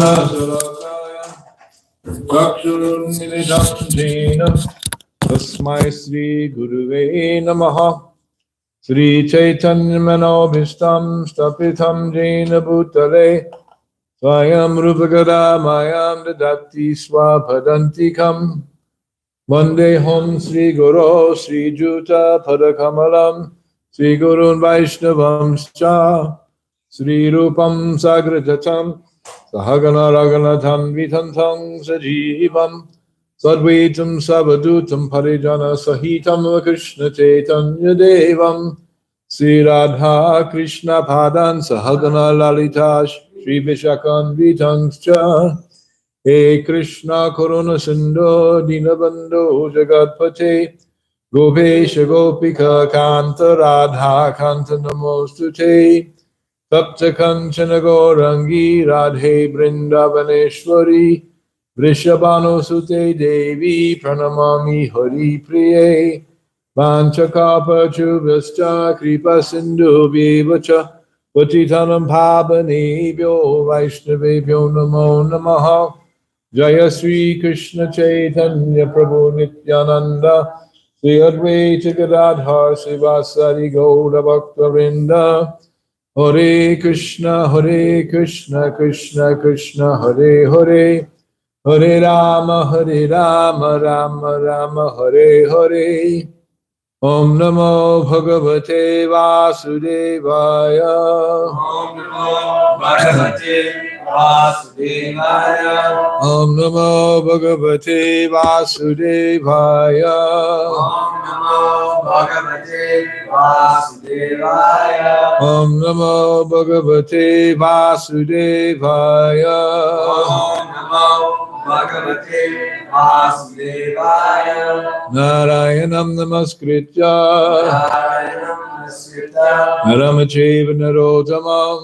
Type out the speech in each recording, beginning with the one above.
Salakaya Chakshurunmilitam Jena Tasmai Sri Guruve Namaha Sri Chaitanya Manobhishtam Stapitham Jena Bhutale Swayam Rupagada Mayam Dadati Swapadantikam Vande Hom Sri Guru Sri Juta Padakamalam Sri Gurun Vaishnavam Scha Sri Rupam Sagrajatam Sahagana Raganatham Vitantam Sajivam Sadvaitam Savadutam Parijana Sahitam Krishna Chaitanya Devam Sri Radha Krishna Padan Sahagana Lalita Sri Vishakan Vitangscha He Krishna Karuna Sindhu Dinabandhu Jagatpate Gopesha Gopika Kanta Radha Kanta Namostute Tapta Kanchana Gaurangi Radhe Brindavaneshwari Vrishabhanu Sute Devi Pranamami Hari Priye Vanchakapa Chubhascha Kripa Sindhu Vivacha Patitanam Pavanebhyo Vaishnavebhyo Namo Namaha Jaya Sri Krishna Chaitanya Prabhu Nityananda Sri Advaita Gadadhar Sivasari Gaura Bhaktavinda Hare Krishna Krishna Krishna Hare Hare Hare Rama Rama Rama Hare Hare Om Namo Bhagavate Vasudevaya Om Namo Bhagavate Vasudevaya. Om Namo Bhagavate Vasudevaya Om Namo Bhagavate Vasudevaya. Om Namo Bhagavate Vasudevaya Om Namo Bhagavate Vasudevaya. Narayanam Namaskritya Narayanam Namaskritya Naramachaiva Narottamam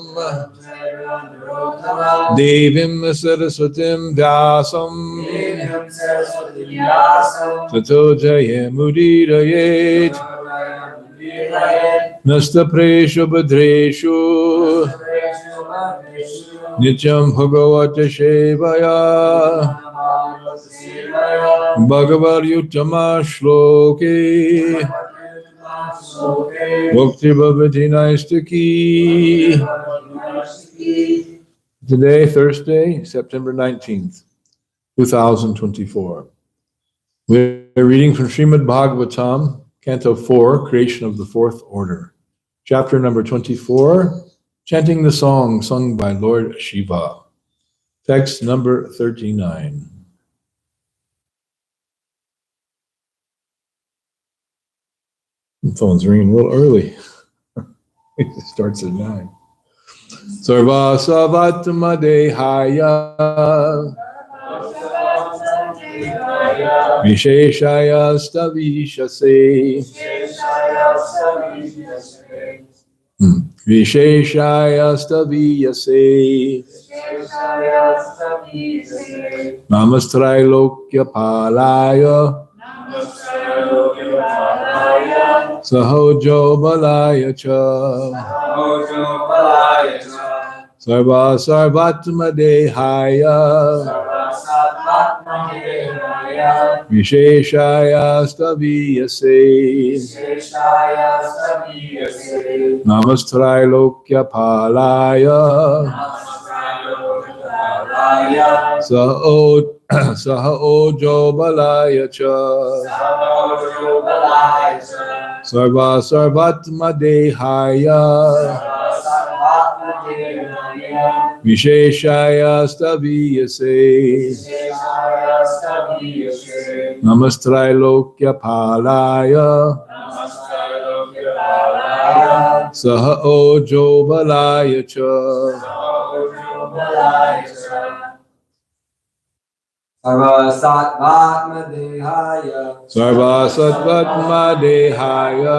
Devim Saraswatim Vyasam Devam Saraswati Vyasam Tato Jayamudiraye Nasta Preshu Bhadreshu Nityam Bhagavata Shevaya Bhagavad Yuttama Shloke Bhakti Bhavati Naistaki. Today, Thursday, September 19th, 2024. We're reading from Srimad Bhagavatam, Canto 4, Creation of the Fourth Order. Chapter number 24, chanting the song sung by Lord Shiva. Text number 39. The phone's ringing a little early. It starts at 9. Sarva Savatma Dehaya Visheshaya Stavishase Visheshaya Staviyase Namastrailokya Palaya Sahojo Balaya Cha Sarva Sarvatma Dehaya Visheshaya Staviyase Namastrailokya Palaya Saha Ojo Balaya Cha Sarva Sarvatma Dehaya Visheshaya Staviyase Namastrailokya Palaya Saha Ojo Balaya Cha Sarva Sattvatma Dehaya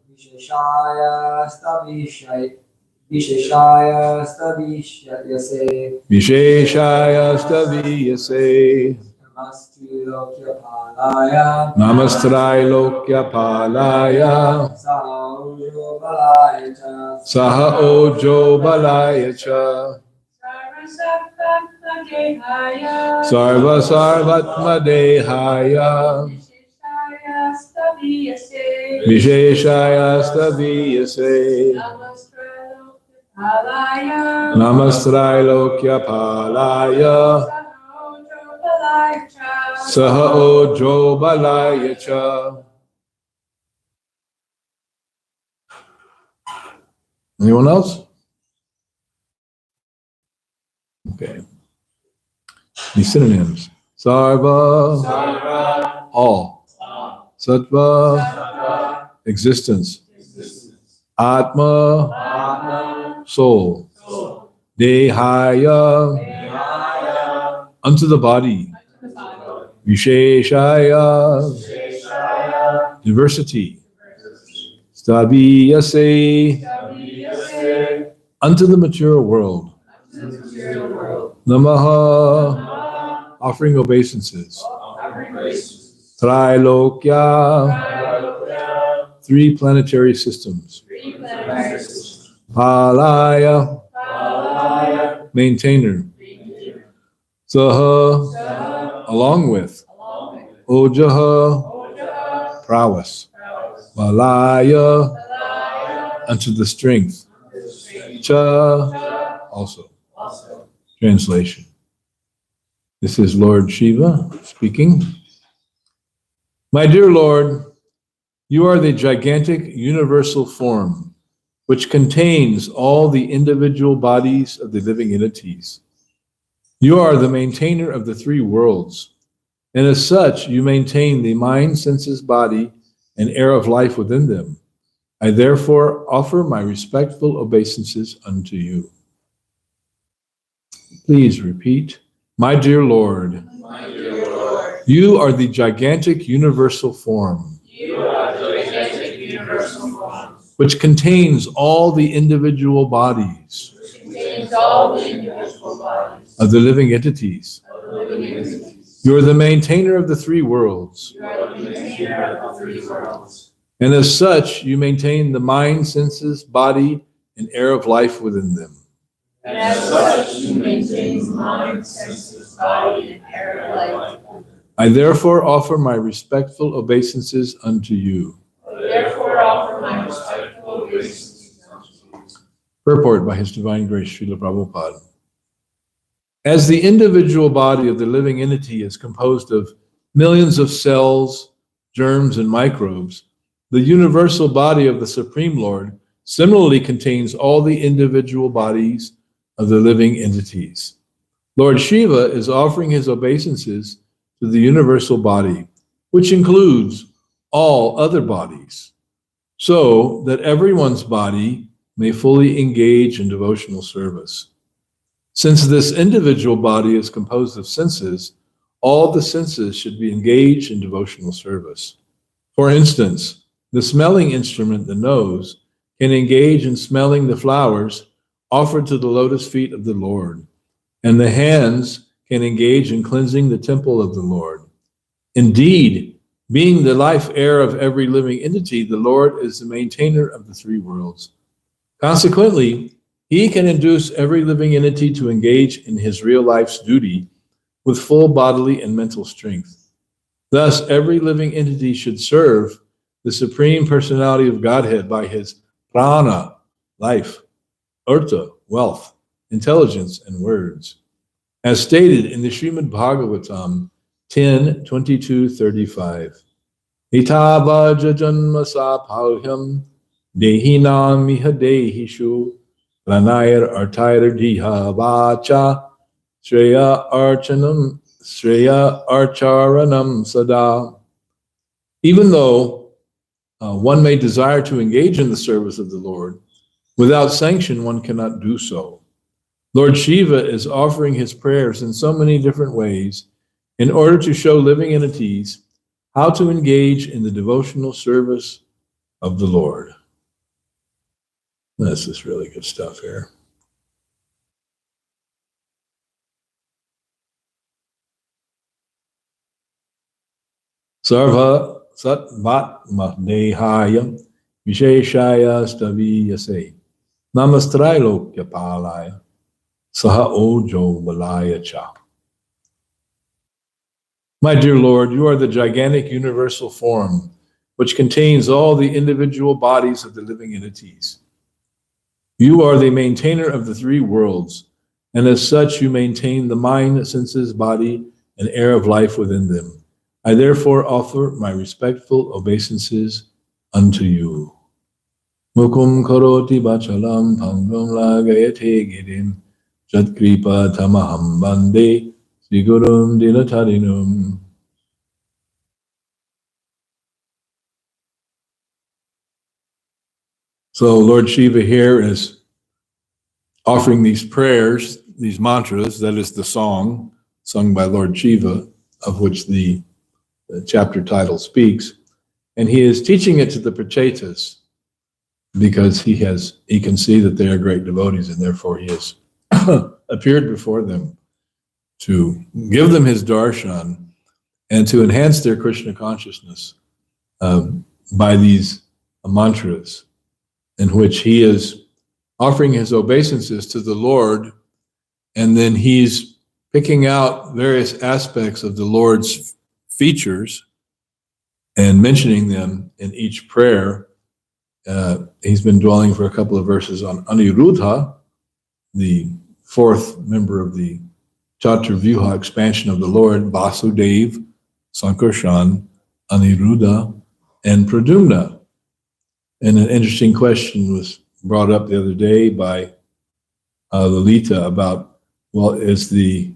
Visheshaya Stavishayase Visheshaya Staviyase Namastrailokya Palaya Saha Ojo Balaya Cha Sarva Sarvatma Dehaya Visheshaya Staviyase Namastrailokya Palaya Saha Ojo Balaya Cha. Anyone else? Okay. These synonyms. Sarva, all. Sattva, existence. Atma, soul. Dehaya, unto the body. Visheshaya, diversity. Staviyase, unto the material world. Namaha, offering obeisances. Trailokya, three planetary systems. Palaya, maintainer. Saha, along with. Ojaha, prowess. Malaya, unto the strength. Cha, also. Translation. This is Lord Shiva speaking. My dear Lord, you are the gigantic universal form, which contains all the individual bodies of the living entities. You are the maintainer of the three worlds, and as such, you maintain the mind, senses, body, and air of life within them. I therefore offer my respectful obeisances unto you. Please repeat. My dear Lord, you are the gigantic universal form, which contains all the individual bodies of the living entities. You are the maintainer of the three worlds. And as such, you maintain the mind, senses, body, and air of life within them. And as such, you maintain mind, senses, body, and air of life. I therefore offer my respectful obeisances unto you. Therefore offer my respectful obeisances unto you. Purport by His Divine Grace, Srila Prabhupada. As the individual body of the living entity is composed of millions of cells, germs, and microbes, the universal body of the Supreme Lord similarly contains all the individual bodies of the living entities. Lord Shiva is offering his obeisances to the universal body, which includes all other bodies, so that everyone's body may fully engage in devotional service. Since this individual body is composed of senses, all the senses should be engaged in devotional service. For instance, the smelling instrument, the nose, can engage in smelling the flowers offered to the lotus feet of the Lord, and the hands can engage in cleansing the temple of the Lord. Indeed, being the life air of every living entity, the Lord is the maintainer of the three worlds. Consequently, he can induce every living entity to engage in his real life's duty with full bodily and mental strength. Thus, every living entity should serve the Supreme Personality of Godhead by his prana, life, urta, wealth, intelligence, and words. As stated in the Srimad Bhagavatam 10:22-35. Itavaja janma sapalhyam dehinam miha dehishu pranayar artayar diha vacha shreya archaranam sada. Even though one may desire to engage in the service of the Lord, without sanction one cannot do so. Lord Shiva is offering his prayers in so many different ways in order to show living entities how to engage in the devotional service of the Lord. This is really good stuff here. Sarva Satvatma Dehaya Visheshaya Staviyase Namastrailokya Palaya Saha Ojo Valaya Cha. My dear Lord, you are the gigantic universal form which contains all the individual bodies of the living entities. You are the maintainer of the three worlds, and as such you maintain the mind, senses, body, and air of life within them. I therefore offer my respectful obeisances unto you. Mukum karoti bachalam pangam lagayate girim jatkripa tamaham bande sigurum dilatarinum. So Lord Shiva here is offering these prayers, these mantras, that is the song sung by Lord Shiva, of which the chapter title speaks, and he is teaching it to the Prachetas because he can see that they are great devotees, and therefore he has appeared before them to give them his darshan and to enhance their Krishna consciousness by these mantras, in which he is offering his obeisances to the Lord, and then he's picking out various aspects of the Lord's features and mentioning them in each prayer. He's been dwelling for a couple of verses on Aniruddha, the fourth member of the Chaturvyuha expansion of the Lord, Vasudev, Sankarshan, Aniruddha, and Pradumna. And an interesting question was brought up the other day by Lalita about, well, is the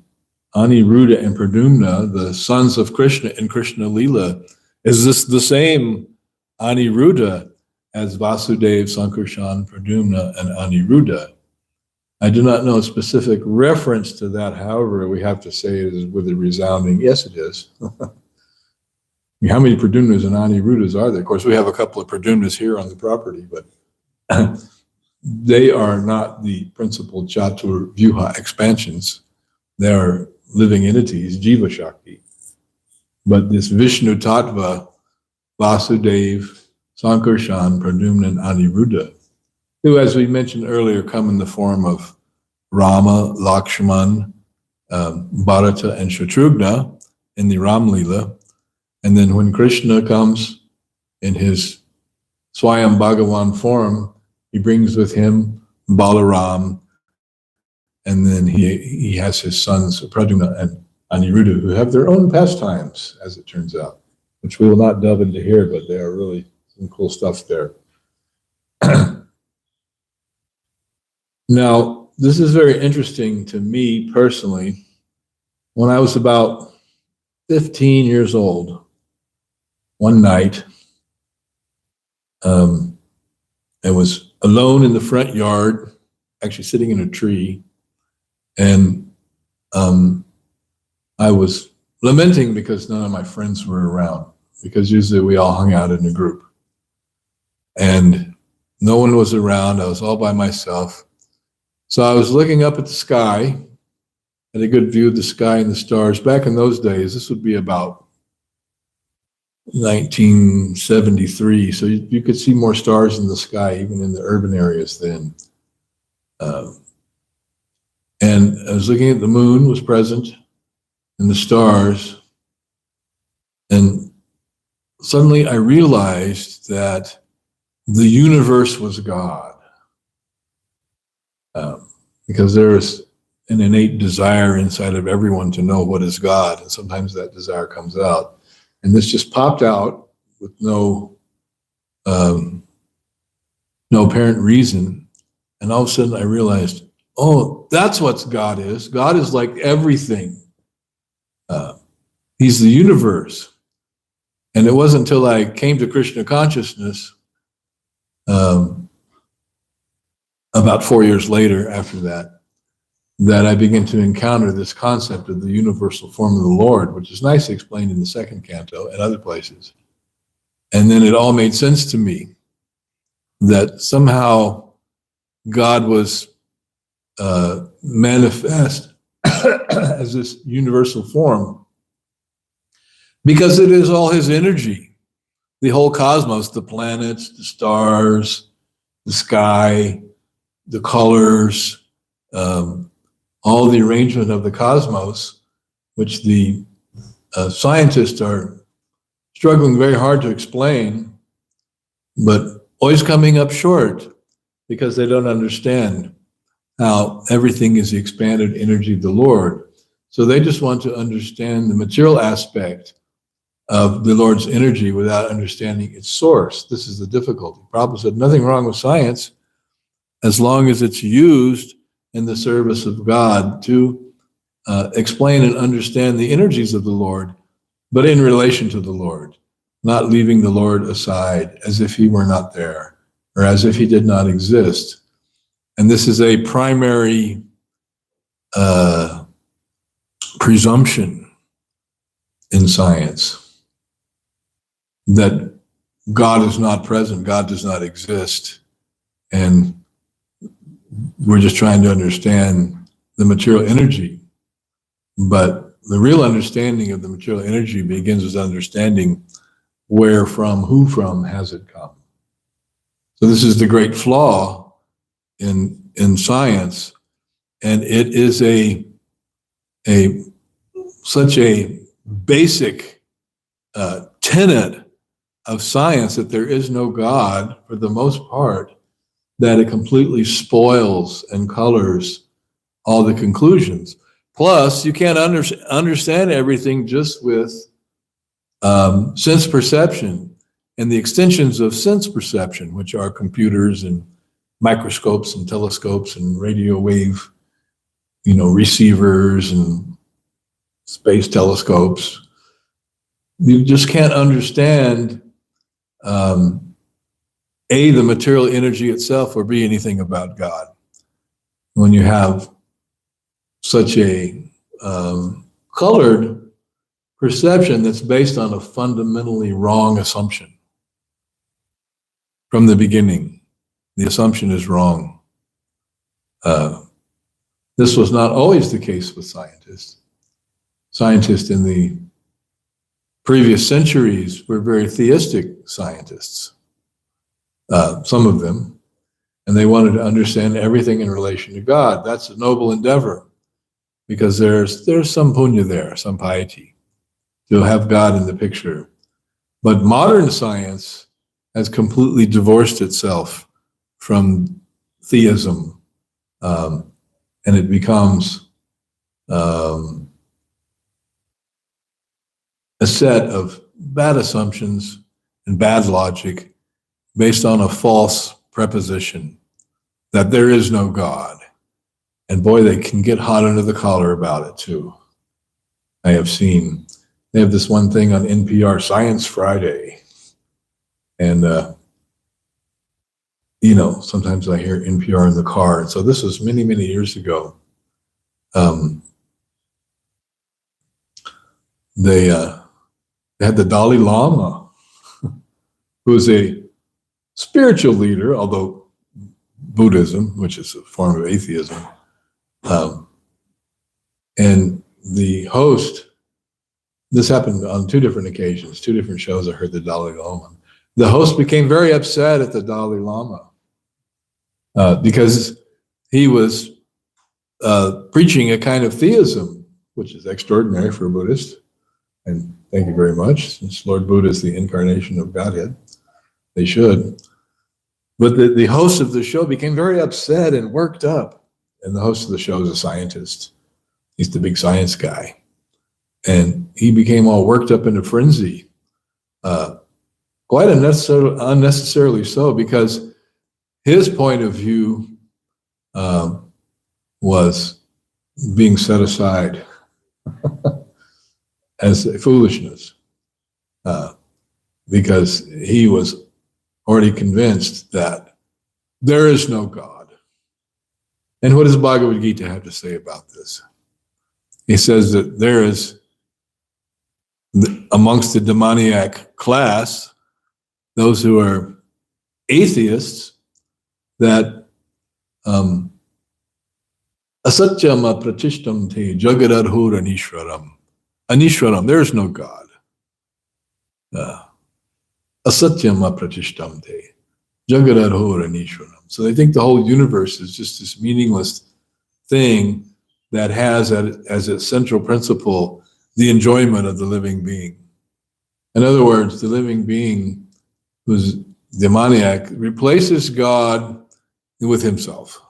Aniruddha and Pradumna the sons of Krishna in Krishna Leela? Is this the same Aniruddha as Vasudev, Sankarshan, Pradumna, and Aniruddha? I do not know a specific reference to that. However, we have to say it is with a resounding, yes, it is. How many Pradumnas and Aniruddhas are there? Of course, we have a couple of Pradumnas here on the property, but they are not the principal Chaturvyuha expansions. They are living entities, Jiva Shakti. But this Vishnu Tattva, Vasudev, Sankarshan, Pradumna, and Aniruddha, who, as we mentioned earlier, come in the form of Rama, Lakshman, Bharata, and Shatrughna in the Ram Leela. And then when Krishna comes in his Swayam Bhagavan form, he brings with him Balaram, and then he has his sons Pradumna and Aniruddha, who have their own pastimes, as it turns out, which we will not delve into here, but they are really some cool stuff there. Now, this is very interesting to me personally. When I was about 15 years old, one night, I was alone in the front yard, actually sitting in a tree, and I was lamenting because none of my friends were around, because usually we all hung out in a group. And no one was around, I was all by myself. So I was looking up at the sky, had a good view of the sky and the stars. Back in those days, this would be about 1973, so you could see more stars in the sky, even in the urban areas then. And I was looking at the moon was present, and the stars, and suddenly I realized that the universe was God. Because there is an innate desire inside of everyone to know what is God, and sometimes that desire comes out. And this just popped out with no apparent reason. And all of a sudden I realized, oh, that's what God is. God is like everything. He's the universe. And it wasn't until I came to Krishna consciousness about 4 years later after that, that I began to encounter this concept of the universal form of the Lord, which is nicely explained in the second canto and other places. And then it all made sense to me that somehow God was manifest as this universal form because it is all his energy. The whole cosmos, the planets, the stars, the sky, the colors, all the arrangement of the cosmos, which the scientists are struggling very hard to explain, but always coming up short because they don't understand how everything is the expanded energy of the Lord. So they just want to understand the material aspect of the Lord's energy without understanding its source. This is the difficulty. Prabhupada said nothing wrong with science as long as it's used in the service of God to explain and understand the energies of the Lord, but in relation to the Lord, not leaving the Lord aside as if he were not there or as if he did not exist. And this is a primary presumption in science, that God is not present, God does not exist, and we're just trying to understand the material energy. But the real understanding of the material energy begins with understanding where from, who from has it come. So this is the great flaw in science, and it is such a basic tenet of science that there is no God for the most part, that it completely spoils and colors all the conclusions. Plus, you can't understand everything just with sense perception and the extensions of sense perception, which are computers and microscopes and telescopes and radio wave, receivers and space telescopes. You just can't understand the material energy itself, or B, anything about God, when you have such a colored perception that's based on a fundamentally wrong assumption. From the beginning, the assumption is wrong. This was not always the case with scientists. Scientists in the previous centuries were very theistic scientists, some of them, and they wanted to understand everything in relation to God. That's a noble endeavor, because there's some punya there, some piety, to have God in the picture. But modern science has completely divorced itself from theism, and it becomes a set of bad assumptions and bad logic based on a false preposition that there is no God. And boy, they can get hot under the collar about it too. I have seen, they have this one thing on NPR, Science Friday. And, sometimes I hear NPR in the car. And so this was many, many years ago. They had the Dalai Lama, who is a spiritual leader, although Buddhism, which is a form of atheism, and the host, this happened on two different occasions, two different shows I heard the Dalai Lama. The host became very upset at the Dalai Lama because he was preaching a kind of theism, which is extraordinary for a Buddhist. And thank you very much, since Lord Buddha is the incarnation of Godhead. They should. But the host of the show became very upset and worked up. And the host of the show is a scientist. He's the big science guy. And he became all worked up in a frenzy. Quite unnecessarily so, because his point of view was being set aside as a foolishness, because he was already convinced that there is no God. And what does Bhagavad Gita have to say about this? He says that there is, amongst the demoniac class, those who are atheists, that asatyam apratishtam te jagadadhur anishwaram. Anishwaram, there is no God. Asatyam apratishtam te jagadadhur anishwaram. So they think the whole universe is just this meaningless thing that has as its central principle the enjoyment of the living being. In other words, the living being who's demoniac replaces God with himself.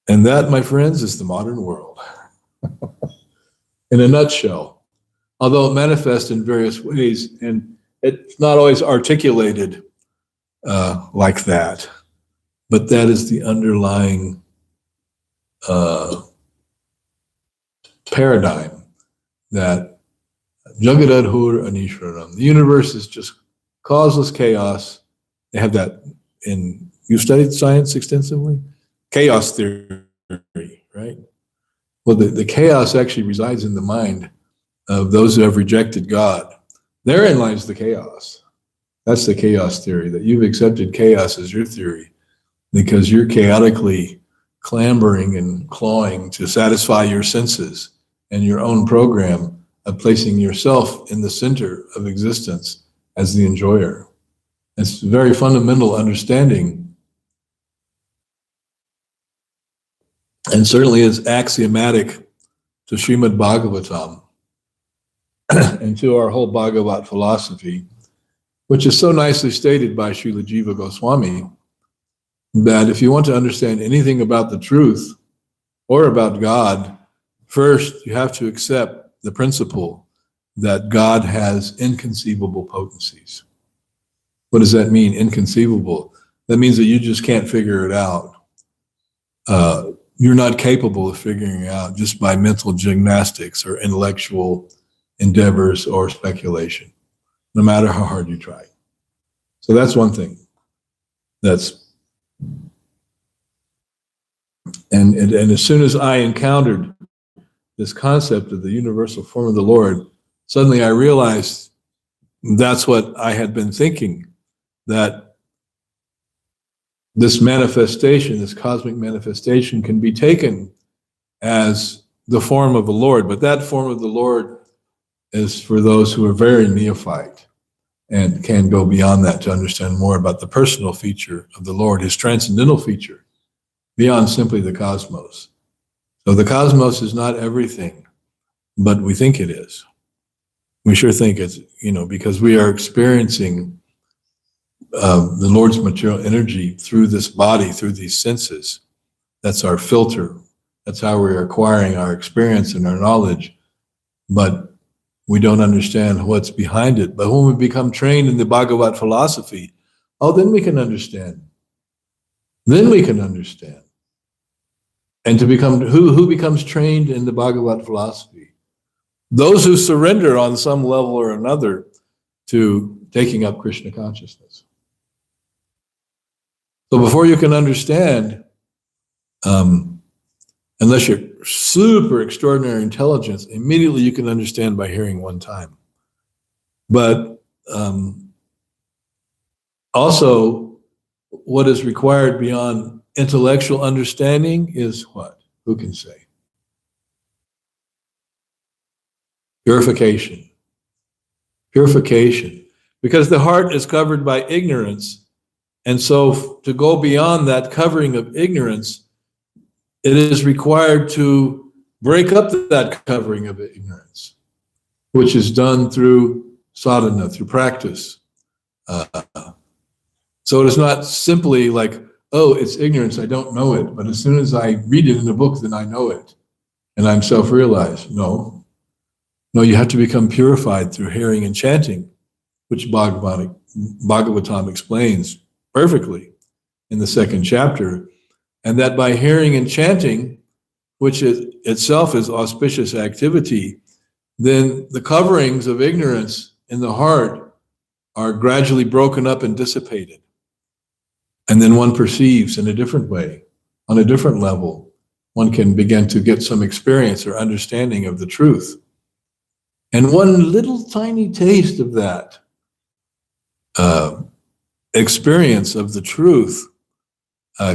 And that, my friends, is the modern world. In a nutshell, although it manifests in various ways, and it's not always articulated like that, but that is the underlying paradigm that Jagadadhur Anishwaram. The universe is just causeless chaos. They have that in, you studied science extensively? Chaos theory, right? Well, the chaos actually resides in the mind of those who have rejected God. Therein lies the chaos. That's the chaos theory, that you've accepted chaos as your theory because you're chaotically clambering and clawing to satisfy your senses and your own program of placing yourself in the center of existence as the enjoyer. It's a very fundamental understanding, and certainly is axiomatic to Srimad Bhagavatam and to our whole Bhagavat philosophy, which is so nicely stated by Srila Jiva Goswami, that if you want to understand anything about the truth or about God, first you have to accept the principle that God has inconceivable potencies. What does that mean, inconceivable? That means that you just can't figure it out. You're not capable of figuring it out just by mental gymnastics or intellectual endeavors or speculation, no matter how hard you try. So that's one thing. And as soon as I encountered this concept of the universal form of the Lord, suddenly I realized that's what I had been thinking, that this manifestation, this cosmic manifestation, can be taken as the form of the Lord, but that form of the Lord is for those who are very neophyte and can go beyond that to understand more about the personal feature of the Lord, his transcendental feature, beyond simply the cosmos. So the cosmos is not everything, but we think it is. We sure think it's, because we are experiencing the Lord's material energy through this body, through these senses. That's our filter. That's how we're acquiring our experience and our knowledge. But we don't understand what's behind it. But when we become trained in the Bhagavat philosophy, then we can understand. Then we can understand. And to become, who becomes trained in the Bhagavat philosophy? Those who surrender on some level or another to taking up Krishna consciousness. So before you can understand, unless you're super extraordinary intelligence, immediately you can understand by hearing one time. But also, what is required beyond intellectual understanding is what? Who can say? Purification. Purification. Because the heart is covered by ignorance. And so to go beyond that covering of ignorance, it is required to break up that covering of ignorance, which is done through sadhana, through practice. So it is not simply like, it's ignorance, I don't know it, but as soon as I read it in a book, then I know it, and I'm self-realized. No, you have to become purified through hearing and chanting, which Bhagavatam explains perfectly in the second chapter, and that by hearing and chanting, which itself is auspicious activity, then the coverings of ignorance in the heart are gradually broken up and dissipated. And then one perceives in a different way, on a different level, one can begin to get some experience or understanding of the truth. And one little tiny taste of that experience of the truth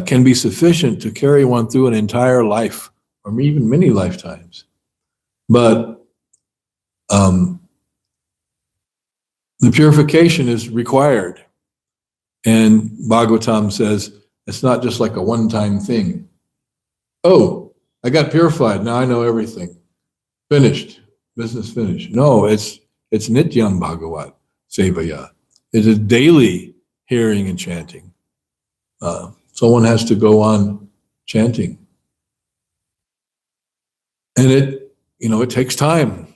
can be sufficient to carry one through an entire life, or even many lifetimes. But the purification is required. And Bhagavatam says it's not just like a one-time thing. I got purified. Now I know everything. Finished. Business finished. No, it's Nityam Bhagavat Sevaya. It is daily hearing and chanting. Someone has to go on chanting. And it takes time.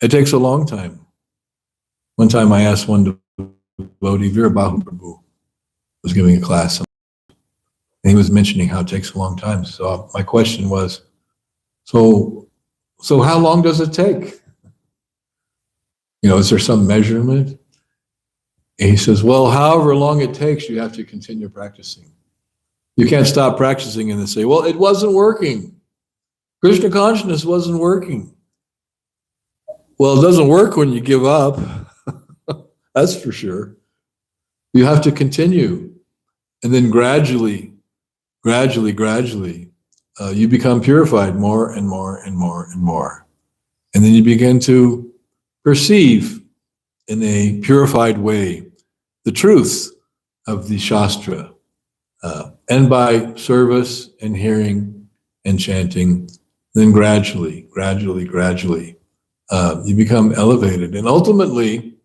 It takes a long time. One time I asked one devotee, Virabahu Prabhu, was giving a class, and he was mentioning how it takes a long time. So my question was, so how long does it take? Is there some measurement? And he says, well, however long it takes, you have to continue practicing. You can't stop practicing and then say, well, it wasn't working. Krishna consciousness wasn't working. Well, it doesn't work when you give up. That's for sure. You have to continue. And then gradually, you become purified more and more and more and more. And then you begin to perceive in a purified way the truth of the Shastra. And by service and hearing and chanting, then gradually, you become elevated. And ultimately,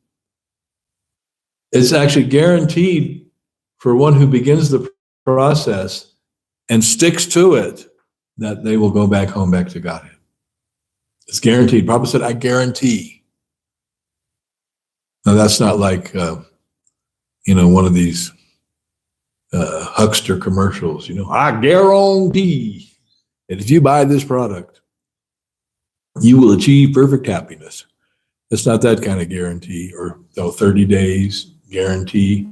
it's actually guaranteed for one who begins the process and sticks to it that they will go back home, back to Godhead. It's guaranteed. Prabhupada said, I guarantee. Now, that's not like, one of these huckster commercials, I guarantee that if you buy this product, you will achieve perfect happiness. It's not that kind of guarantee, or 30 days guarantee.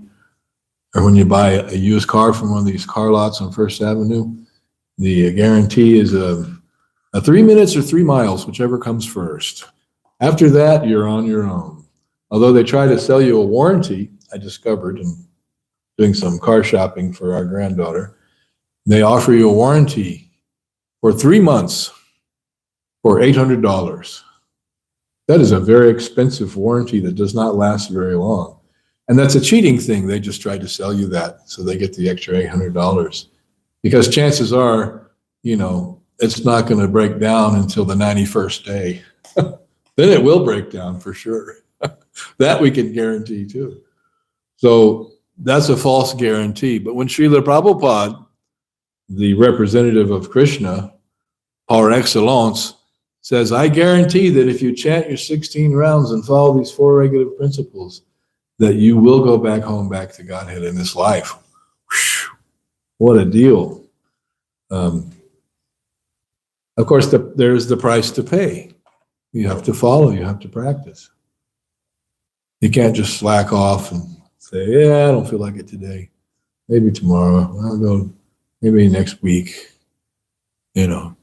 Or when you buy a used car from one of these car lots on First Avenue, the guarantee is a 3 minutes or 3 miles, whichever comes first. After that, you're on your own. Although they try to sell you a warranty, I discovered in doing some car shopping for our granddaughter, they offer you a warranty for 3 months for $800. That is a very expensive warranty that does not last very long. And that's a cheating thing. They just try to sell you that so they get the extra $800. Because chances are, it's not going to break down until the 91st day. Then it will break down for sure. That we can guarantee too. So that's a false guarantee. But when Srila Prabhupada, the representative of Krishna, par excellence, says, I guarantee that if you chant your 16 rounds and follow these 4 regulative principles, that you will go back home, back to Godhead in this life. Whew, what a deal. Of course, there's the price to pay. You have to follow, you have to practice. You can't just slack off and say, yeah, I don't feel like it today. Maybe tomorrow. I'll go maybe next week. Not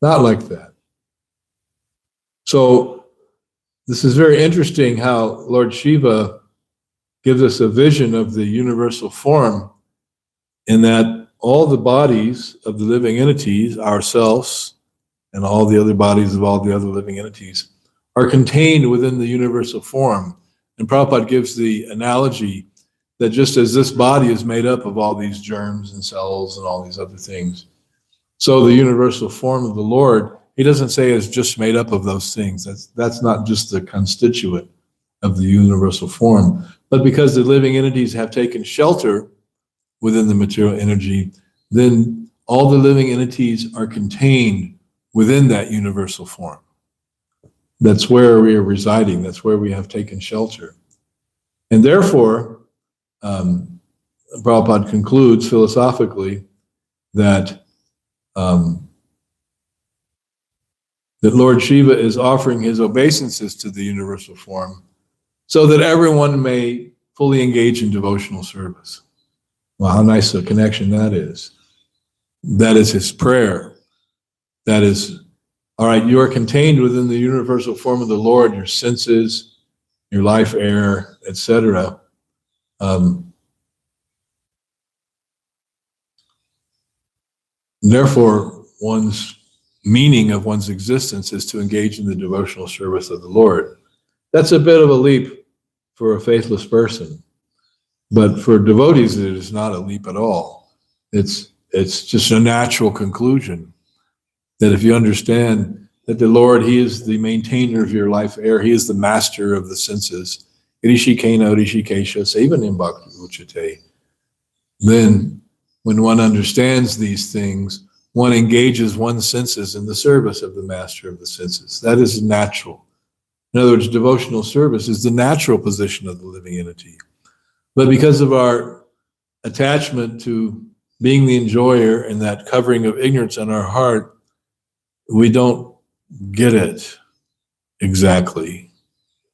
like that. So this is very interesting how Lord Shiva gives us a vision of the universal form, in that all the bodies of the living entities, ourselves, and all the other bodies of all the other living entities, are contained within the universal form. And Prabhupada gives the analogy that just as this body is made up of all these germs and cells and all these other things, so the universal form of the Lord, he doesn't say is just made up of those things. That's not just the constituent of the universal form. But because the living entities have taken shelter within the material energy, then all the living entities are contained within that universal form. That's where we are residing. That's where we have taken shelter. And therefore, Prabhupada concludes philosophically that that Lord Shiva is offering his obeisances to the universal form so that everyone may fully engage in devotional service. Well, how nice a connection that is. That is his prayer. That is, all right, you are contained within the universal form of the Lord, your senses, your life air, etc. Therefore, one's meaning of one's existence is to engage in the devotional service of the Lord. That's a bit of a leap for a faithless person. But for devotees, it is not a leap at all. It's just a natural conclusion That if you understand that the Lord, He is the maintainer of your life air, He is the master of the senses, Rishikena, Rishikesha, even in Bhakti Uchate, then when one understands these things, one engages one's senses in the service of the master of the senses. That is natural. In other words, devotional service is the natural position of the living entity. But because of our attachment to being the enjoyer and that covering of ignorance on our heart, we don't get it exactly.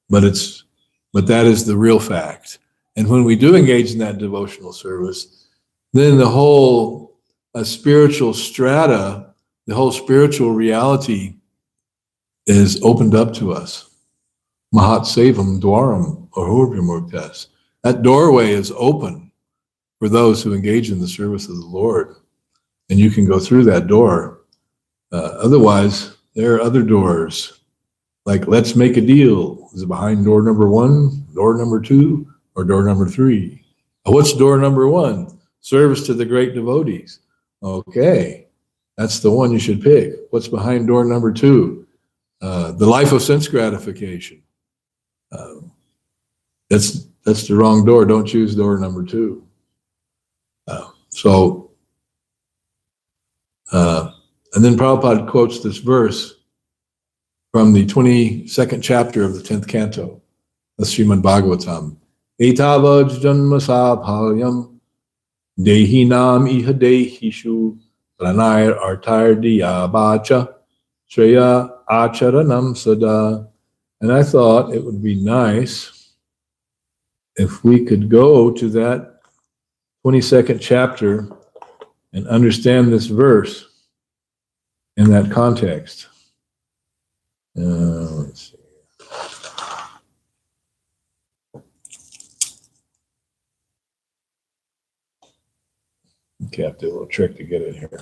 But that is the real fact. And when we do engage in that devotional service, then the whole spiritual strata, the whole spiritual reality is opened up to us. Mahat Sevam Dwaram Ahurvimurtas. That doorway is open for those who engage in the service of the Lord. And you can go through that door. Otherwise, there are other doors. Like, let's make a deal. Is it behind door number 1, door number 2, or door number 3? What's door number 1? Service to the great devotees. Okay, that's the one you should pick. What's behind door number 2? The life of sense gratification. That's the wrong door. Don't choose door number 2. And then Prabhupada quotes this verse from the 22nd chapter of the 10th canto of Srimad Bhagavatam. Etavad janmasa bhalyam dehinam iha dehishu pranayar artar diya bacha shreya acharanam sada. And I thought it would be nice if we could go to that 22nd chapter and understand this verse in that context. Let's see. Okay, I have to do a little trick to get it here.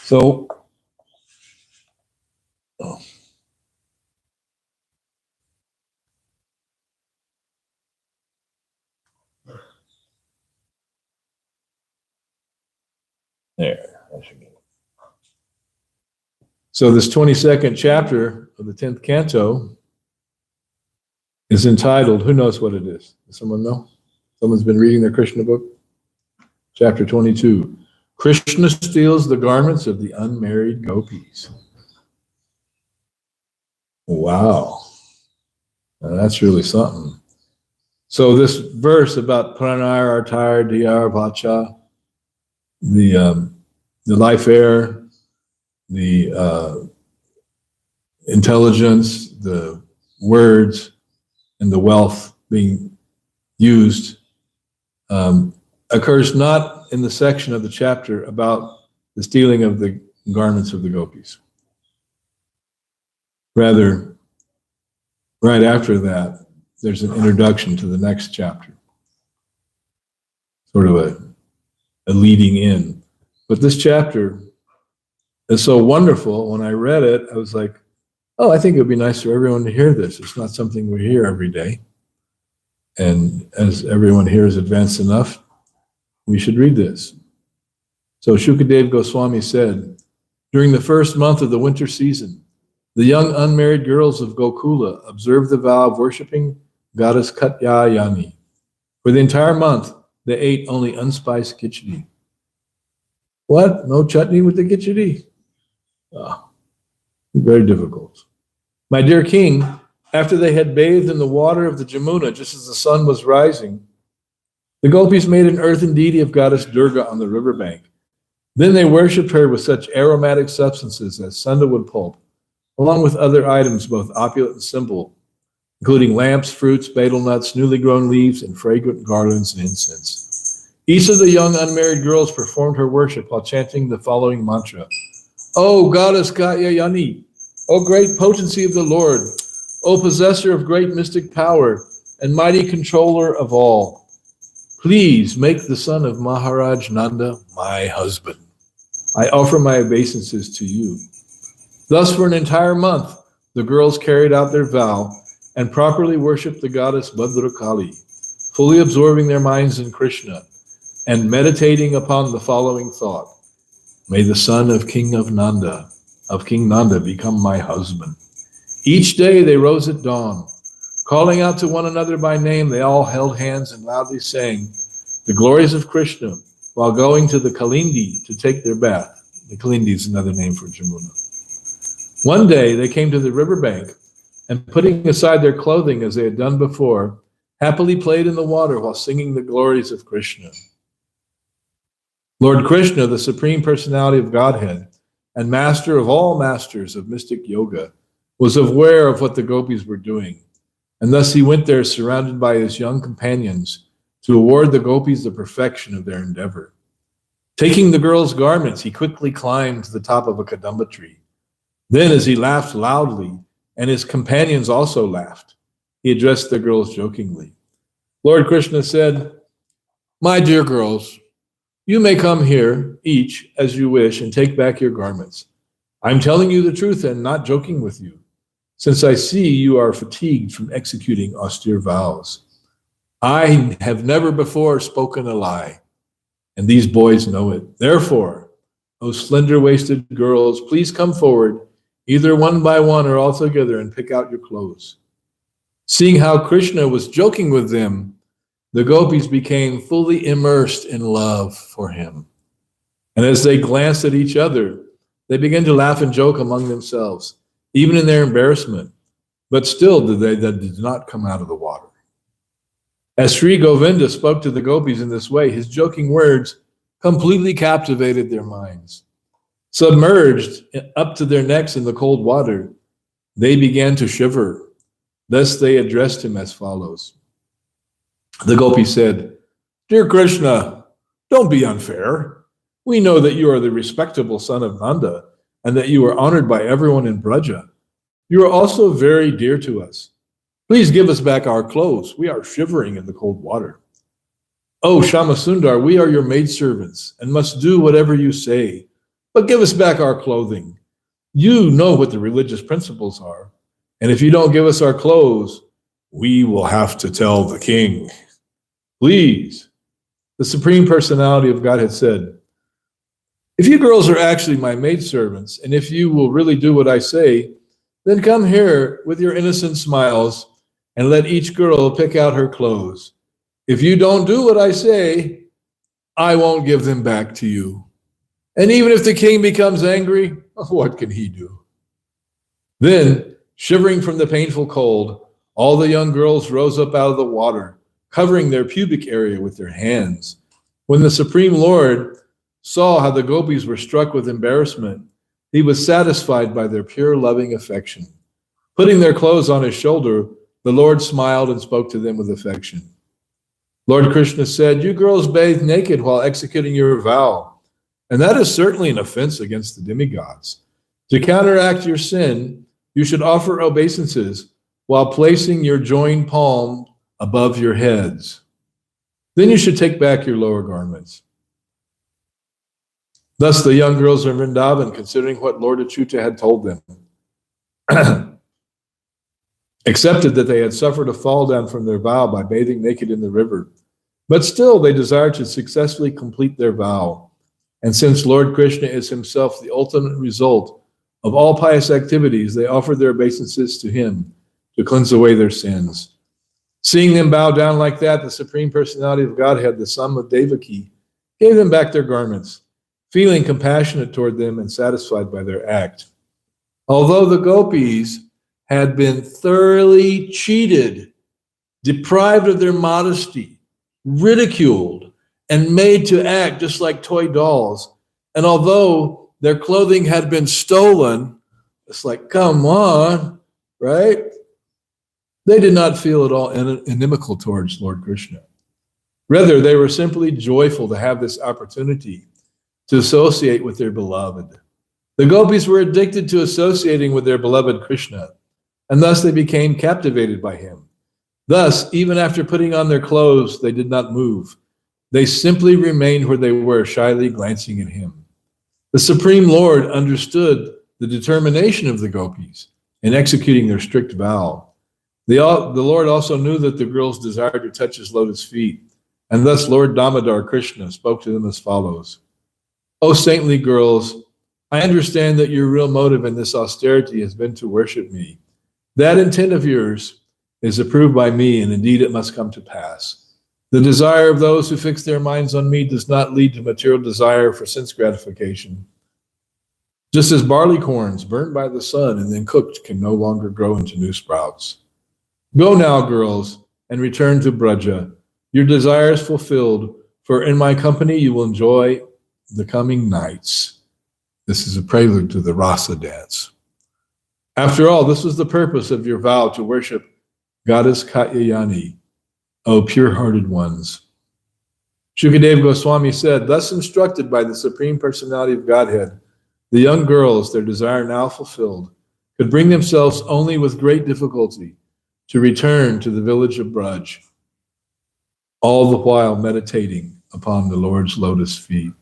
So, there, I should get it. So this 22nd chapter of the 10th canto is entitled, who knows what it is? Does someone know? Someone's been reading their Krishna book? Chapter 22. Krishna steals the garments of the unmarried gopis. Wow. Now that's really something. So this verse about pranayar artar diyar vacha, the life air, the intelligence, the words, and the wealth being used occurs not in the section of the chapter about the stealing of the garments of the gopis. Rather, right after that, there's an introduction to the next chapter, sort of a leading in. But this chapter is so wonderful. When I read it, I was like, oh, I think it would be nice for everyone to hear this. It's not something we hear every day. And as everyone here is advanced enough, we should read this. So Shukadev Goswami said, during the first month of the winter season, the young unmarried girls of Gokula observed the vow of worshiping goddess Katyayani. For the entire month, they ate only unspiced khichdi. What? No chutney with the khichdi? Very difficult. My dear king, after they had bathed in the water of the Jamuna just as the sun was rising, the gopis made an earthen deity of goddess Durga on the riverbank. Then they worshipped her with such aromatic substances as sandalwood pulp, along with other items both opulent and simple, including lamps, fruits, betel nuts, newly grown leaves, and fragrant garlands and incense. Each of the young unmarried girls performed her worship while chanting the following mantra. O goddess Katyayani, O great potency of the Lord, O possessor of great mystic power and mighty controller of all, please make the son of Maharaj Nanda my husband. I offer my obeisances to you. Thus, for an entire month, the girls carried out their vow and properly worshipped the goddess Bhadrakali, fully absorbing their minds in Krishna and meditating upon the following thought: may the son of King Nanda become my husband. Each day they rose at dawn. Calling out to one another by name, they all held hands and loudly sang the glories of Krishna while going to the Kalindi to take their bath. The Kalindi is another name for Jamuna. One day they came to the riverbank and, putting aside their clothing as they had done before, happily played in the water while singing the glories of Krishna. Lord Krishna, the Supreme Personality of Godhead and master of all masters of mystic yoga, was aware of what the gopis were doing, and thus he went there surrounded by his young companions to award the gopis the perfection of their endeavor. Taking the girls' garments, he quickly climbed to the top of a kadamba tree. Then, as he laughed loudly, and his companions also laughed, he addressed the girls jokingly. Lord Krishna said, "My dear girls, you may come here, each as you wish, and take back your garments. I'm telling you the truth and not joking with you, since I see you are fatigued from executing austere vows. I have never before spoken a lie, and these boys know it. Therefore, O slender-waisted girls, please come forward, either one by one or all together, and pick out your clothes." Seeing how Krishna was joking with them, the gopis became fully immersed in love for him. And as they glanced at each other, they began to laugh and joke among themselves, even in their embarrassment, but still they did not come out of the water. As Sri Govinda spoke to the gopis in this way, his joking words completely captivated their minds. Submerged up to their necks in the cold water, they began to shiver. Thus they addressed him as follows. The gopi said, "Dear Krishna, don't be unfair. We know that you are the respectable son of Nanda and that you are honored by everyone in Braja. You are also very dear to us. Please give us back our clothes. We are shivering in the cold water. Oh, Shamasundar, we are your maidservants and must do whatever you say, but give us back our clothing. You know what the religious principles are, and if you don't give us our clothes, we will have to tell the king. Please." The Supreme Personality of God had said, "If you girls are actually my maidservants, and if you will really do what I say, then come here with your innocent smiles and let each girl pick out her clothes. If you don't do what I say, I won't give them back to you. And even if the king becomes angry, what can he do?" Then, shivering from the painful cold, all the young girls rose up out of the water, covering their pubic area with their hands. When the Supreme Lord saw how the gopis were struck with embarrassment, he was satisfied by their pure loving affection. Putting their clothes on his shoulder, the Lord smiled and spoke to them with affection. Lord Krishna said, "You girls bathe naked while executing your vow, and that is certainly an offense against the demigods. To counteract your sin, you should offer obeisances while placing your joined palm above your heads. Then you should take back your lower garments." Thus the young girls of Vrindavan, considering what Lord Achyuta had told them, accepted that they had suffered a fall down from their vow by bathing naked in the river. But still they desired to successfully complete their vow. And since Lord Krishna is himself the ultimate result of all pious activities, they offered their obeisances to him to cleanse away their sins. Seeing them bow down like that, the Supreme Personality of Godhead, the son of Devaki, gave them back their garments, feeling compassionate toward them and satisfied by their act. Although the gopis had been thoroughly cheated, deprived of their modesty, ridiculed, and made to act just like toy dolls, and although their clothing had been stolen, it's like, come on, right? They did not feel at all inimical towards Lord Krishna. Rather, they were simply joyful to have this opportunity to associate with their beloved. The gopis were addicted to associating with their beloved Krishna, and thus they became captivated by him. Thus, even after putting on their clothes, they did not move. They simply remained where they were, shyly glancing at him. The Supreme Lord understood the determination of the gopis in executing their strict vow. The Lord also knew that the girls desired to touch his lotus feet, and thus Lord Damodar Krishna spoke to them as follows. O saintly girls, I understand that your real motive in this austerity has been to worship me. That intent of yours is approved by me, and indeed it must come to pass. The desire of those who fix their minds on me does not lead to material desire for sense gratification. Just as barley corns burnt by the sun and then cooked can no longer grow into new sprouts. Go now, girls, and return to Braja. Your desire is fulfilled, for in my company you will enjoy the coming nights. This is a prelude to the Rasa dance. After all, this was the purpose of your vow to worship Goddess Katyayani, O pure-hearted ones. Shukadeva Goswami said, thus instructed by the Supreme Personality of Godhead, the young girls, their desire now fulfilled, could bring themselves only with great difficulty to return to the village of Braj, all the while meditating upon the Lord's lotus feet.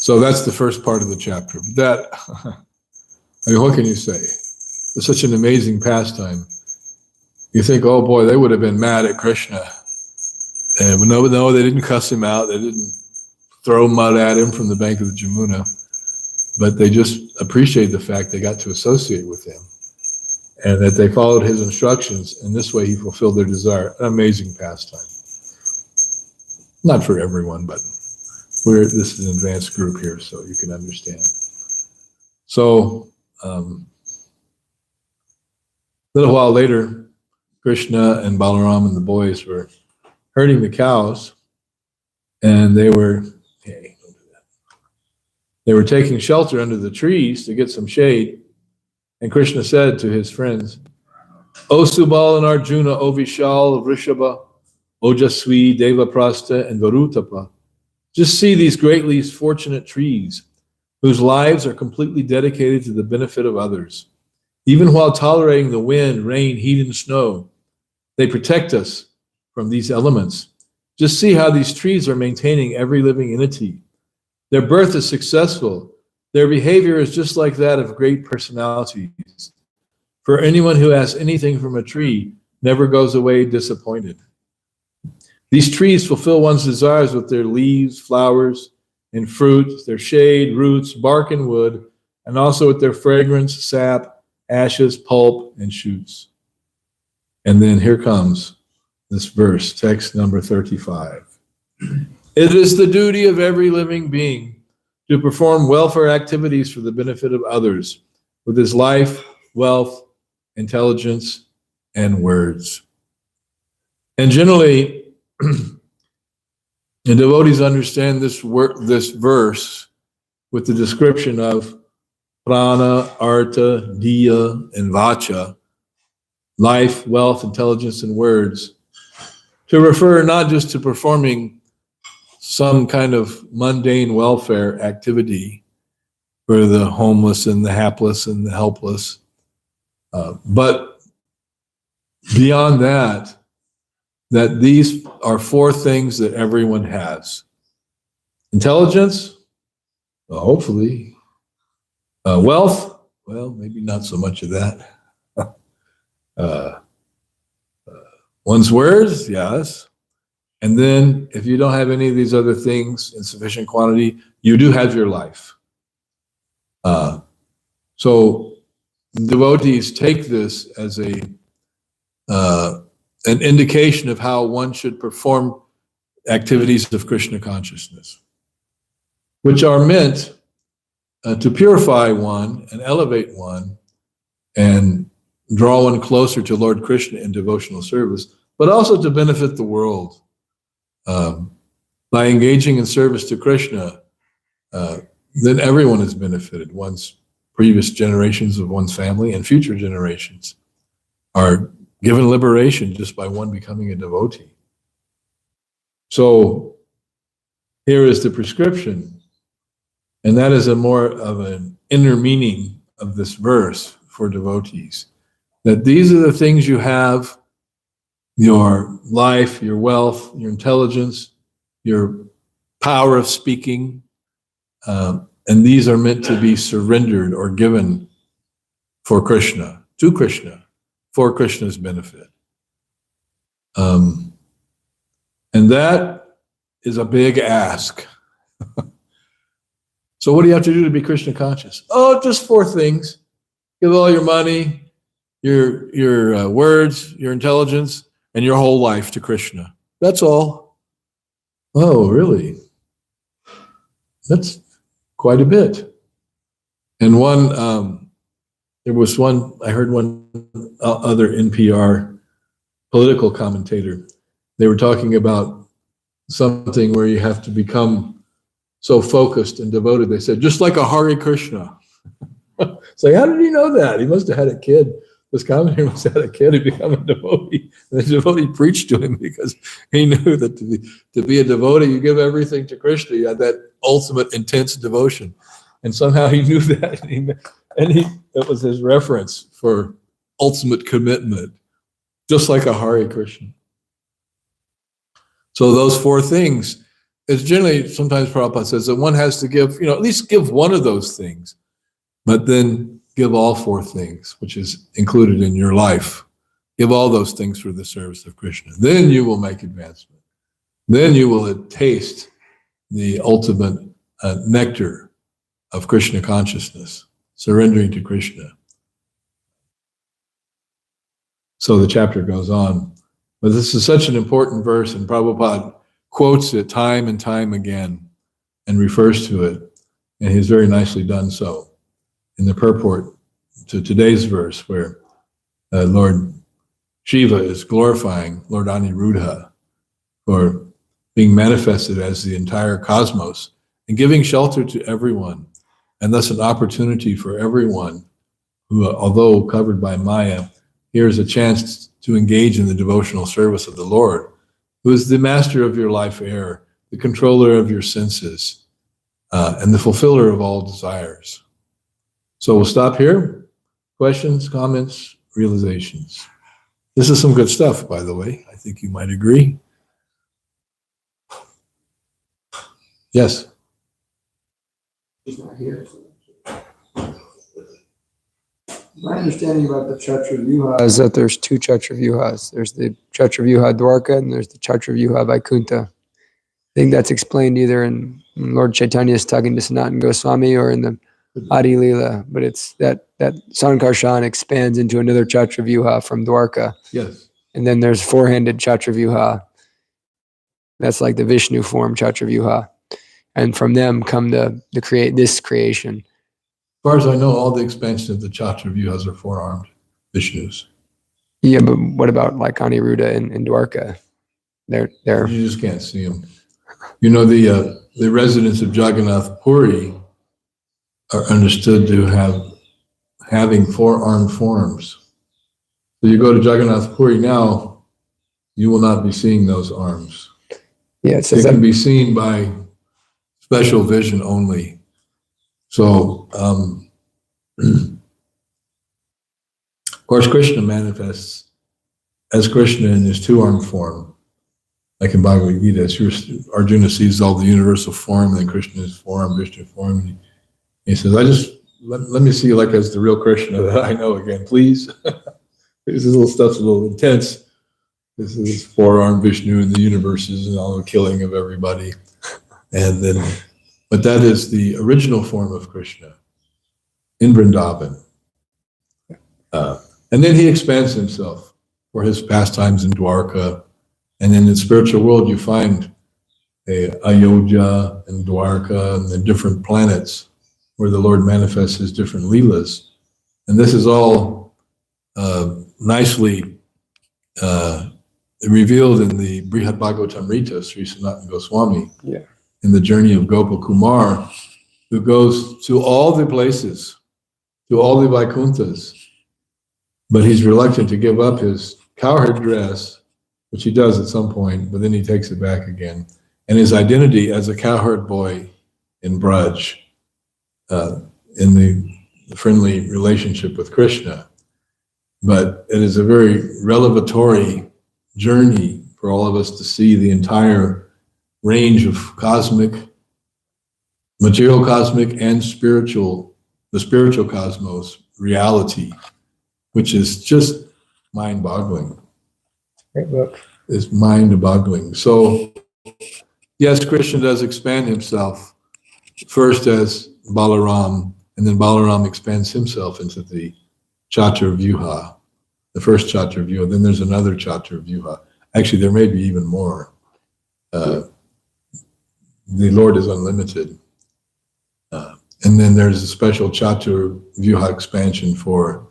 So that's the first part of the chapter. That, I mean, what can you say? It's such an amazing pastime. You think, oh boy, they would have been mad at Krishna. And no, they didn't cuss him out. They didn't throw mud at him from the bank of the Jamuna. But they just appreciate the fact they got to associate with him and that they followed his instructions. And this way he fulfilled their desire. An amazing pastime. Not for everyone, but this is an advanced group here, so you can understand. So, a little while later, Krishna and Balaram and the boys were herding the cows, and they were, hey, don't do that. They were taking shelter under the trees to get some shade, and Krishna said to his friends, O Subal and Arjuna, O Vishal, Vrishabha, Ojaswi, Devaprastha, and Varutapa, just see these greatly fortunate trees, whose lives are completely dedicated to the benefit of others. Even while tolerating the wind, rain, heat, and snow, they protect us from these elements. Just see how these trees are maintaining every living entity. Their birth is successful. Their behavior is just like that of great personalities. For anyone who asks anything from a tree never goes away disappointed. These trees fulfill one's desires with their leaves, flowers, and fruit, their shade, roots, bark, and wood, and also with their fragrance, sap, ashes, pulp, and shoots. And then here comes this verse, text number 35. It is the duty of every living being to perform welfare activities for the benefit of others with his life, wealth, intelligence, and words. And generally, the devotees understand this verse with the description of prana, artha, diya, and vacha, life, wealth, intelligence, and words, to refer not just to performing some kind of mundane welfare activity for the homeless and the hapless and the helpless, but beyond that, that these are four things that everyone has. Intelligence, well, hopefully. Wealth, well, maybe not so much of that. One's words, yes. And then if you don't have any of these other things in sufficient quantity, you do have your life. So devotees take this as an indication of how one should perform activities of Krishna consciousness, which are meant to purify one and elevate one and draw one closer to Lord Krishna in devotional service, but also to benefit the world. By engaging in service to Krishna, then everyone is benefited. One's previous generations of one's family and future generations are given liberation just by one becoming a devotee. So here is the prescription, and that is a more of an inner meaning of this verse for devotees, that these are the things you have: your life, your wealth, your intelligence, your power of speaking, and these are meant to be surrendered or given for Krishna, to Krishna, for Krishna's benefit. And that is a big ask. So what do you have to do to be Krishna conscious? Oh, just 4 things. Give all your money, your words, your intelligence, and your whole life to Krishna. That's all. Oh, really? That's quite a bit. And there was one, I heard one other NPR political commentator. They were talking about something where you have to become so focused and devoted. They said, just like a Hare Krishna. It's like, how did he know that? He must have had a kid. This commentator must have had a kid who became a devotee. And the devotee preached to him because he knew that to be a devotee, you give everything to Krishna. You had that ultimate intense devotion. And somehow he knew that. It was his reference for ultimate commitment, just like a Hare Krishna. So those 4 things, it's generally, sometimes Prabhupada says that one has to give, at least give one of those things, but then give all 4 things, which is included in your life. Give all those things for the service of Krishna. Then you will make advancement. Then you will taste the ultimate nectar of Krishna consciousness, surrendering to Krishna. So the chapter goes on. But this is such an important verse, and Prabhupada quotes it time and time again and refers to it, and he's very nicely done so in the purport to today's verse, where Lord Shiva is glorifying Lord Aniruddha for being manifested as the entire cosmos and giving shelter to everyone, and thus an opportunity for everyone who, although covered by Maya, here's a chance to engage in the devotional service of the Lord, who is the master of your life air, the controller of your senses, and the fulfiller of all desires. So we'll stop here. Questions, comments, realizations. This is some good stuff, by the way. I think you might agree. Yes. He's not here. My understanding about the Chaturvyuha is that there's 2 Chaturvyuhas. There's the Chaturvyuha Dwarka and there's the Chaturvyuha Vaikuntha. I think that's explained either in Lord Chaitanya's talking to Sanatana Goswami or in the Adi Leela, but it's that Sankarshan expands into another Chaturvyuha from Dwarka. Yes. And then there's 4-handed Chaturvyuha. That's like the Vishnu form Chaturvyuha. And from them come this creation. As far as I know, all the expansion of the Chaturvyuhas are 4-armed Vishnus. Yeah, but what about like Aniruddha and Dwarka? They're You just can't see them. The residents of Jagannath Puri are understood to having 4-armed forms. So you go to Jagannath Puri now, you will not be seeing those arms. Yeah, it says They can be seen by special vision only. So, of course, Krishna manifests as Krishna in his 2-armed form. Like in Bhagavad Gita, Arjuna sees all the universal form, and then Krishna is form, Vishnu form. And he says, let me see you like as the real Krishna that I know again, please. This little stuff's a little intense. This is 4-armed Vishnu in the universes and all the killing of everybody. But that is the original form of Krishna in Vrindavan. And then he expands himself for his pastimes in Dwarka. And then in the spiritual world, you find Ayodhya and Dwarka and the different planets where the Lord manifests his different leelas. And this is all nicely revealed in the Brihad Bhagavatamrita, Sri Sanatana Goswami. Yeah. In the journey of Gopal Kumar, who goes to all the places, to all the Vaikunthas, but he's reluctant to give up his cowherd dress, which he does at some point, but then he takes it back again, and his identity as a cowherd boy in Braj, in the friendly relationship with Krishna. But it is a very revelatory journey for all of us to see the entire range of material cosmic and spiritual, the spiritual cosmos reality, which is just mind-boggling. Great book. Is mind-boggling. So, yes, Krishna does expand himself first as Balaram, and then Balaram expands himself into the Chaturvyuha, the first Chaturvyuha. Then there's another Chaturvyuha. Actually, there may be even more. The Lord is unlimited. And then there's a special Chaturvyuha expansion for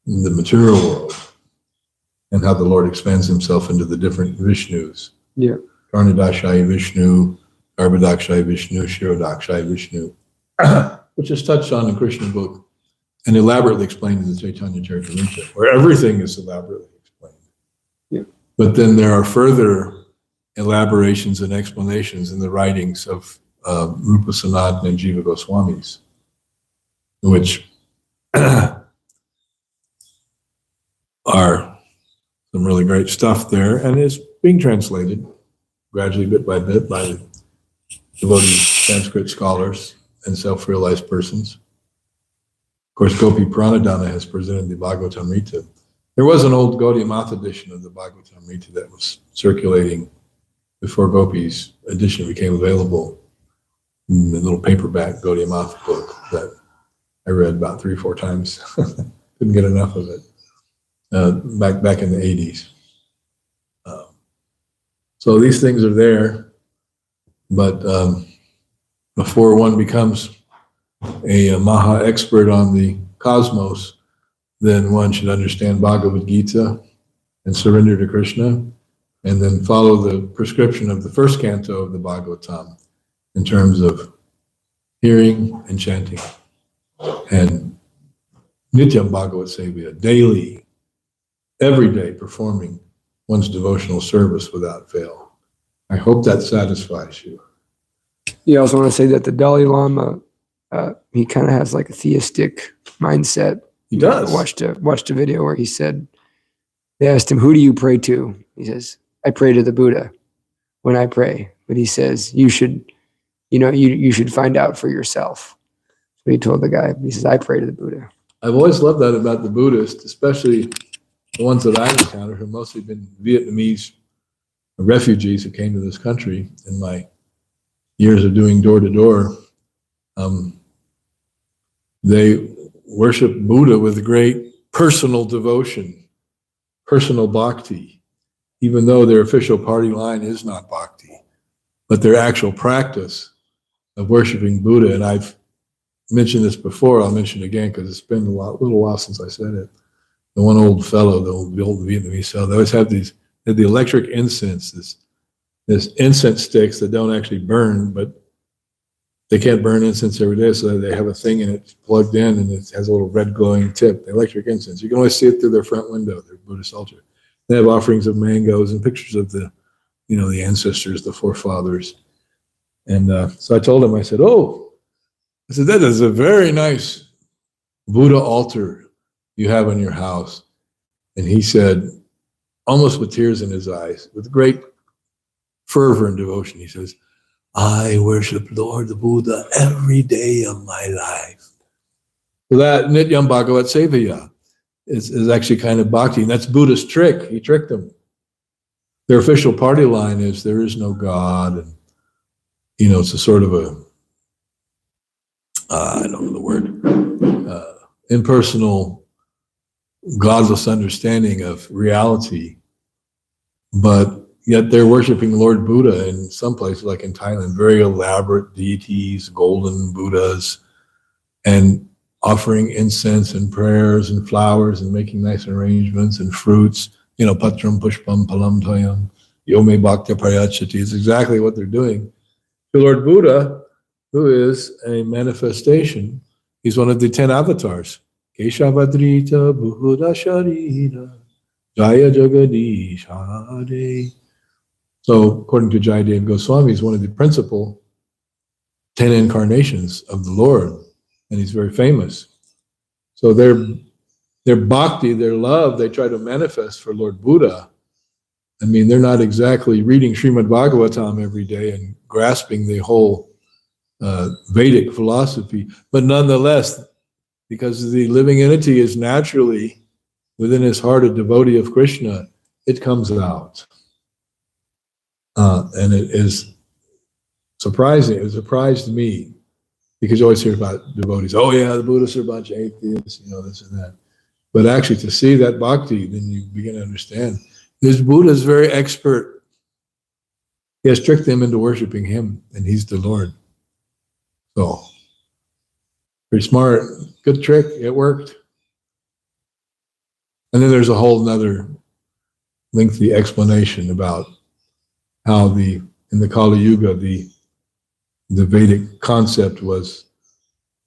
the material world, and how the Lord expands himself into the different Vishnus. Yeah. Karnadakshaya Vishnu, Garbhodakshaya Vishnu, Shirodakshaya Vishnu, which is touched on in Krishna book and elaborately explained in the Chaitanya Charitamrita, where everything is elaborately explained. Yeah. But then there are further elaborations and explanations in the writings of Rupa Sanatana and Jiva Goswamis, which are some really great stuff there, and is being translated gradually, bit by bit, by devotee Sanskrit scholars and self-realized persons. Of course, Gopi Pranadana has presented the Bhagavatamrita. There was an old Gaudiya Math edition of the Bhagavatamrita that was circulating before Gopi's edition became available, in the little paperback Gaudiya Math book that I read about 3 or 4 times. Couldn't get enough of it. Back in the 80s. So these things are there, but before one becomes a Maha expert on the cosmos, then one should understand Bhagavad Gita and surrender to Krishna, and then follow the prescription of the first canto of the Bhagavatam in terms of hearing and chanting, and Nityam Bhagavat Sevya, daily, every day performing one's devotional service without fail. I hope that satisfies you. You also want to say that the Dalai Lama, he kind of has like a theistic mindset. He does. I watched a video where he said, they asked him, who do you pray to? He says, I pray to the Buddha when I pray. But he says, you should find out for yourself. So he told the guy, he says, I pray to the Buddha. I've always loved that about the Buddhists, especially the ones that I've encountered, who have mostly been Vietnamese refugees who came to this country in my years of doing door-to-door. They worship Buddha with great personal devotion, personal bhakti, even though their official party line is not bhakti, but their actual practice of worshiping Buddha. And I've mentioned this before, I'll mention it again because it's been a little while since I said it. The one old fellow, the old Vietnamese fellow, they always have the electric incense, this incense sticks that don't actually burn, but they can't burn incense every day, so they have a thing and it's plugged in and it has a little red glowing tip, the electric incense. You can always see it through their front window, their Buddhist altar. They have offerings of mangoes and pictures of the ancestors, the forefathers. And so I told him, I said, that is a very nice Buddha altar you have in your house. And he said, almost with tears in his eyes, with great fervor and devotion, he says, I worship Lord the Buddha every day of my life. So that Nityam Bhagavat Sevaya is actually kind of bhakti, and that's Buddha's trick. He tricked them. Their official party line is there is no God, and it's a sort of a I don't know the word, impersonal, godless understanding of reality, but yet they're worshiping Lord Buddha in some places, like in Thailand, very elaborate deities, golden Buddhas, and offering incense and prayers and flowers and making nice arrangements and fruits, patram pushpam palam toyam, yome bhakta prayachati, is exactly what they're doing. The Lord Buddha, who is a manifestation, he's one of the 10 avatars. Keshavadrita Buddha Sharira Jaya Jagadish Hare. So, according to Jayadev Goswami, he's one of the principal 10 incarnations of the Lord, and he's very famous. So their bhakti, their love, they try to manifest for Lord Buddha. I mean, they're not exactly reading Srimad Bhagavatam every day and grasping the whole Vedic philosophy, but nonetheless, because the living entity is naturally within his heart a devotee of Krishna, it comes out. And it is surprising. It surprised me because you always hear about devotees. Oh yeah, the Buddhists are a bunch of atheists, this and that. But actually to see that bhakti, then you begin to understand. This Buddha is very expert. He has tricked them into worshiping him, and he's the Lord. So, pretty smart. Good trick. It worked. And then there's a whole nother lengthy explanation about how in the Kali Yuga, the Vedic concept was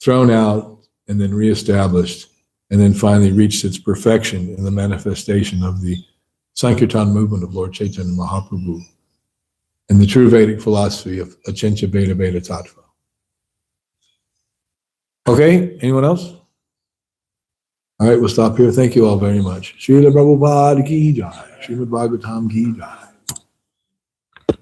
thrown out and then reestablished, and then finally reached its perfection in the manifestation of the Sankirtan movement of Lord Chaitanya Mahaprabhu and the true Vedic philosophy of Achintya Bheda Bheda Tattva. Okay, anyone else? All right, we'll stop here. Thank you all very much. Srila Prabhupada ki jai. Srimad Bhagavatam ki jai.